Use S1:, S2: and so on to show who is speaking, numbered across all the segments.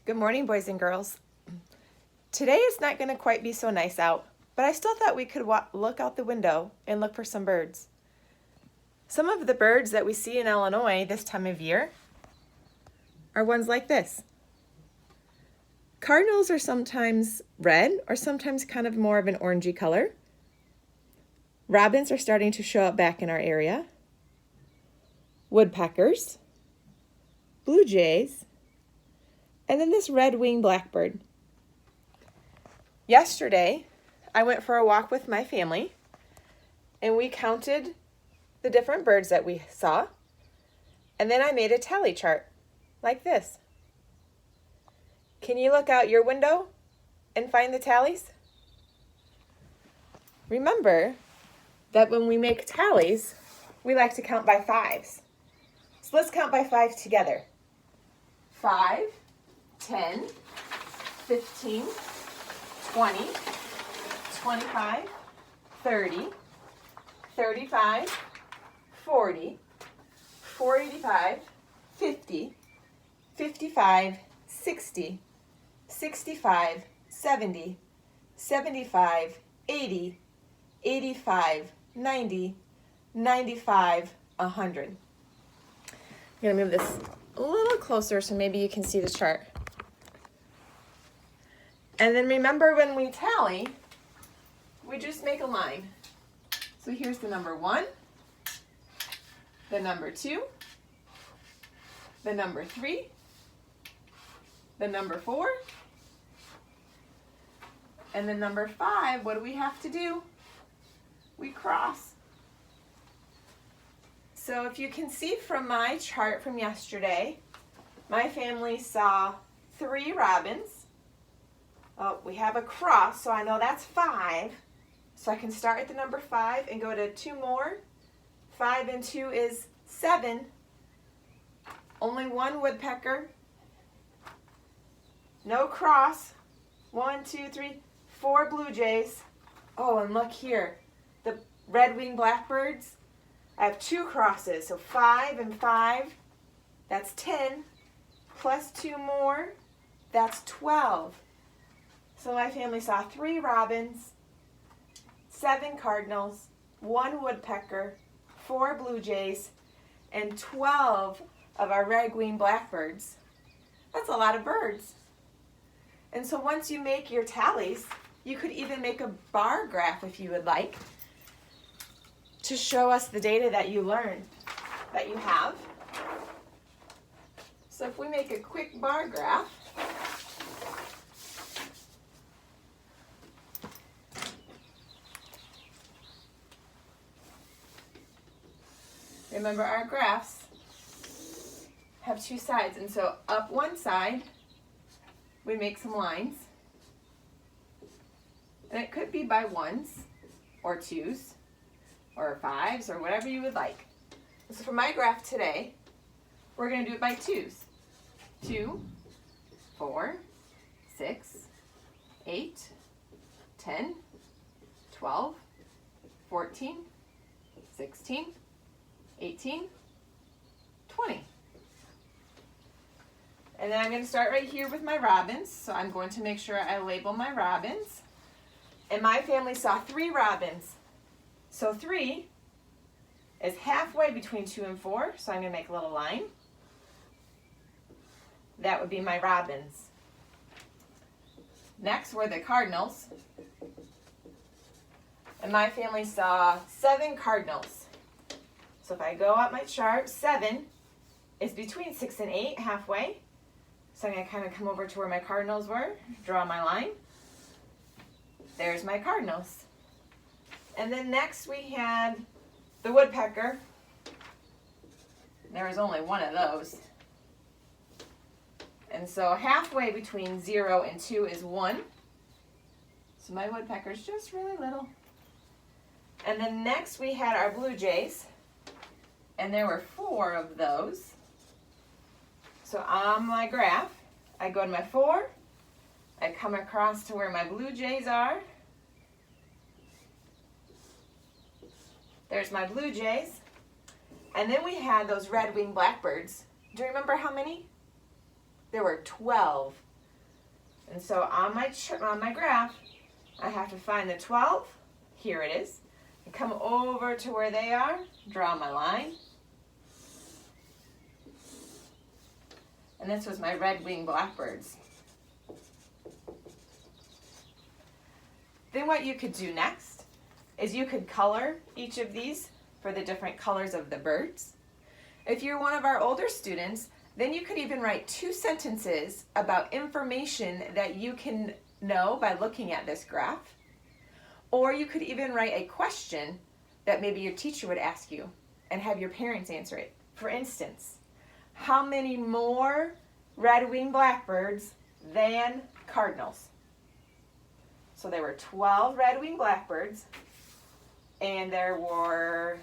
S1: Good morning, boys and girls. Today is not going to quite be so nice out, but I still thought we could look out the window and look for some birds. Some of the birds that we see in Illinois this time of year are ones like this. Cardinals are sometimes red or sometimes kind of more of an orangey color. Robins are starting to show up back in our area. Woodpeckers, blue jays, and then this red-winged blackbird. Yesterday, I went for a walk with my family, and we counted the different birds that we saw, and then I made a tally chart, like this. Can you look out your window and find the tallies? Remember that when we make tallies, we like to count by fives. So let's count by five together. 5, 10, 15, 20, 25, 30, 35, 40, 45, 50, 55, 60, 65, 70, 75, 80, 85, 90, 95, 100. I'm going to move this a little closer so maybe you can see the chart. And then remember, when we tally, we just make a line. So here's the number 1, the number 2, the number 3, the number 4, and the number 5. What do we have to do? We cross. So if you can see from my chart from yesterday, my family saw 3 robins. Oh, we have a cross, so I know that's 5. So I can start at the number 5 and go to 2 more. 5 and 2 is 7. Only 1 woodpecker. No cross. 1, 2, 3, 4 blue jays. Oh, and look here. The red-winged blackbirds. I have 2 crosses, so 5 and 5. That's 10. Plus 2 more. That's 12. So my family saw 3 robins, 7 cardinals, 1 woodpecker, 4 blue jays, and 12 of our red-winged blackbirds. That's a lot of birds. And so once you make your tallies, you could even make a bar graph if you would like to show us the data that you learned, that you have. So if we make a quick bar graph, remember, our graphs have 2 sides, and so up one side, we make some lines. And it could be by 1s or 2s or 5s or whatever you would like. So for my graph today, we're going to do it by 2s. 2, 4, 6, 8, 10, 12, 14, 16, 18, 20. And then I'm going to start right here with my robins. So I'm going to make sure I label my robins. And my family saw 3 robins. So 3 is halfway between 2 and 4. So I'm going to make a little line. That would be my robins. Next were the cardinals. And my family saw 7 cardinals. So if I go up my chart, 7 is between 6 and 8, halfway. So I'm going to kind of come over to where my cardinals were, draw my line. There's my cardinals. And then next we had the woodpecker. There was only 1 of those. And so halfway between 0 and 2 is 1. So my woodpecker's just really little. And then next we had our blue jays. And there were 4 of those. So on my graph, I go to my 4. I come across to where my blue jays are. There's my blue jays. And then we had those red-winged blackbirds. Do you remember how many? There were 12 And so on my graph, I have to find the 12. Here it is. And come over to where they are, draw my line. And this was my red-winged blackbirds. Then what you could do next is you could color each of these for the different colors of the birds. If you're one of our older students, then you could even write 2 sentences about information that you can know by looking at this graph. Or you could even write a question that maybe your teacher would ask you and have your parents answer it. For instance, how many more red-winged blackbirds than cardinals? So there were 12 red-winged blackbirds, and there were,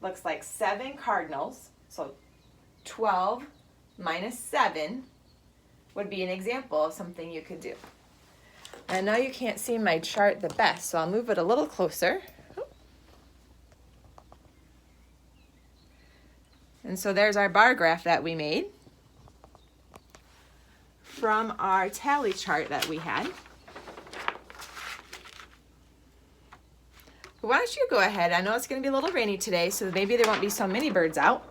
S1: looks like 7 cardinals. So 12 minus 7 would be an example of something you could do. I know you can't see my chart the best, so I'll move it a little closer. And so there's our bar graph that we made from our tally chart that we had. Why don't you go ahead? I know it's going to be a little rainy today, so maybe there won't be so many birds out.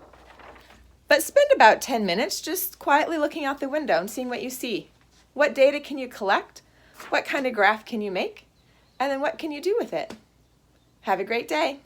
S1: But spend about 10 minutes just quietly looking out the window and seeing what you see. What data can you collect? What kind of graph can you make? And then what can you do with it? Have a great day.